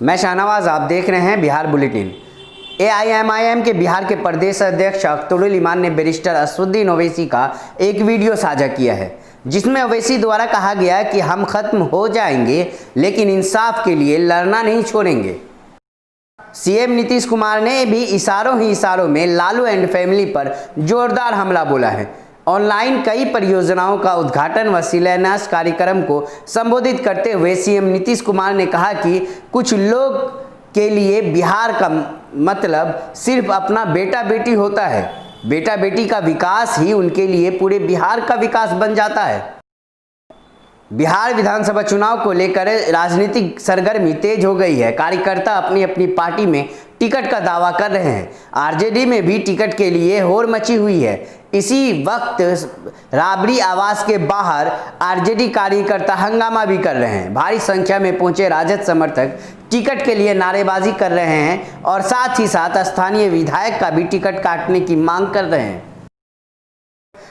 मैं शाहनवाज, आप देख रहे हैं बिहार बुलेटिन। AIMIM के बिहार के प्रदेश अध्यक्ष अख्तरुल इमान ने बैरिस्टर असदुद्दीन ओवैसी का एक वीडियो साझा किया है, जिसमें ओवैसी द्वारा कहा गया कि हम खत्म हो जाएंगे लेकिन इंसाफ के लिए लड़ना नहीं छोड़ेंगे। सीएम नीतीश कुमार ने भी इशारों ही इशारों में लालू एंड फैमिली पर जोरदार हमला बोला है। ऑनलाइन कई परियोजनाओं का उद्घाटन व शिलान्यास कार्यक्रम को संबोधित करते हुए सीएम नीतीश कुमार ने कहा कि कुछ लोग के लिए बिहार का मतलब सिर्फ अपना बेटा बेटी होता है। बेटा बेटी का विकास ही उनके लिए पूरे बिहार का विकास बन जाता है। बिहार विधानसभा चुनाव को लेकर राजनीतिक सरगर्मी तेज हो गई है। कार्यकर्ता अपनी अपनी पार्टी में टिकट का दावा कर रहे हैं। आरजेडी में भी टिकट के लिए होड़ मची हुई है। इसी वक्त राबड़ी आवास के बाहर आरजेडी कार्यकर्ता हंगामा भी कर रहे हैं। भारी संख्या में पहुंचे राजद समर्थक टिकट के लिए नारेबाजी कर रहे हैं और साथ ही साथ स्थानीय विधायक का भी टिकट काटने की मांग कर रहे हैं।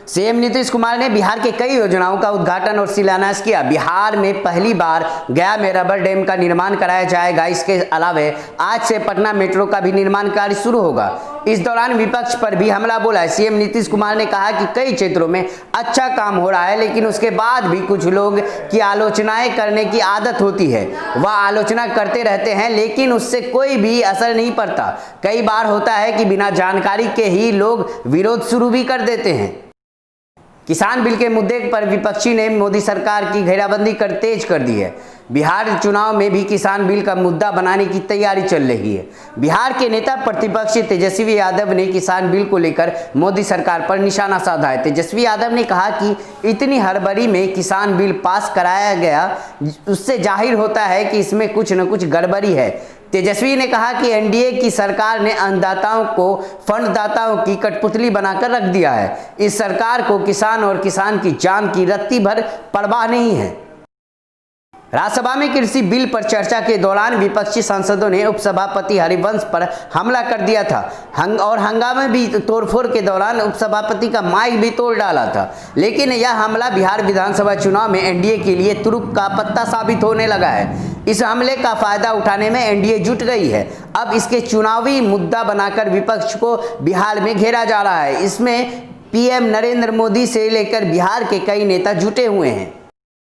सीएम नीतीश कुमार ने बिहार के कई योजनाओं का उद्घाटन और शिलान्यास किया। बिहार में पहली बार गया में रबर डैम का निर्माण कराया जाएगा। इसके अलावा आज से पटना मेट्रो का भी निर्माण कार्य शुरू होगा। इस दौरान विपक्ष पर भी हमला बोला है। सीएम नीतीश कुमार ने कहा कि कई क्षेत्रों में अच्छा काम हो रहा है, लेकिन उसके बाद भी कुछ लोग की आलोचनाएं करने की आदत होती है। वह आलोचना करते रहते हैं, लेकिन उससे कोई भी असर नहीं पड़ता। कई बार होता है कि बिना जानकारी के ही लोग विरोध शुरू भी कर देते हैं। किसान बिल के मुद्दे पर विपक्षी ने मोदी सरकार की घेराबंदी तेज कर दी है। बिहार चुनाव में भी किसान बिल का मुद्दा बनाने की तैयारी चल रही है। बिहार के नेता प्रतिपक्ष तेजस्वी यादव ने किसान बिल को लेकर मोदी सरकार पर निशाना साधा है। तेजस्वी यादव ने कहा कि इतनी हड़बड़ी में किसान बिल पास कराया गया, उससे जाहिर होता है कि इसमें कुछ न कुछ गड़बड़ी है। तेजस्वी ने कहा कि एनडीए की सरकार ने अन्नदाताओं को फंडदाताओं की कठपुतली बनाकर रख दिया है। इस सरकार को किसान और किसान की जान की रत्ती भर परवाह नहीं है। राज्यसभा में कृषि बिल पर चर्चा के दौरान विपक्षी सांसदों ने उपसभापति हरिवंश पर हमला कर दिया था और हंगामे भी तोड़फोड़ के दौरान उपसभापति का माइक भी तोड़ डाला था। लेकिन यह हमला बिहार विधानसभा चुनाव में एनडीए के लिए तुरुप का पत्ता साबित होने लगा है। इस हमले का फायदा उठाने में एनडीए जुट गई है। अब इसके चुनावी मुद्दा बनाकर विपक्ष को बिहार में घेरा जा रहा है। इसमें पीएम नरेंद्र मोदी से लेकर बिहार के कई नेता जुटे हुए हैं।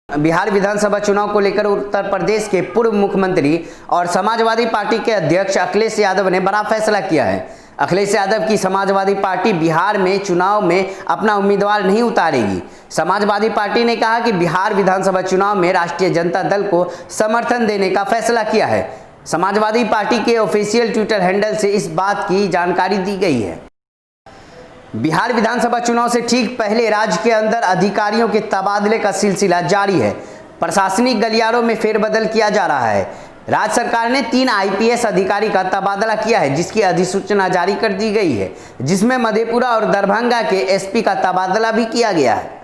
बिहार विधानसभा चुनाव को लेकर उत्तर प्रदेश के पूर्व मुख्यमंत्री और समाजवादी पार्टी के अध्यक्ष अखिलेश यादव ने बड़ा फैसला किया है। अखिलेश यादव की समाजवादी पार्टी बिहार में चुनाव में अपना उम्मीदवार नहीं उतारेगी। समाजवादी पार्टी ने कहा कि बिहार विधानसभा चुनाव में राष्ट्रीय जनता दल को समर्थन देने का फैसला किया है। समाजवादी पार्टी के ऑफिशियल ट्विटर हैंडल से इस बात की जानकारी दी गई है। बिहार विधानसभा चुनाव से ठीक पहले राज्य के अंदर अधिकारियों के तबादले का सिलसिला जारी है। प्रशासनिक गलियारों में फेरबदल किया जा रहा है। राज्य सरकार ने 3 आईपीएस अधिकारी का तबादला किया है, जिसकी अधिसूचना जारी कर दी गई है, जिसमें मधेपुरा और दरभंगा के एसपी का तबादला भी किया गया है।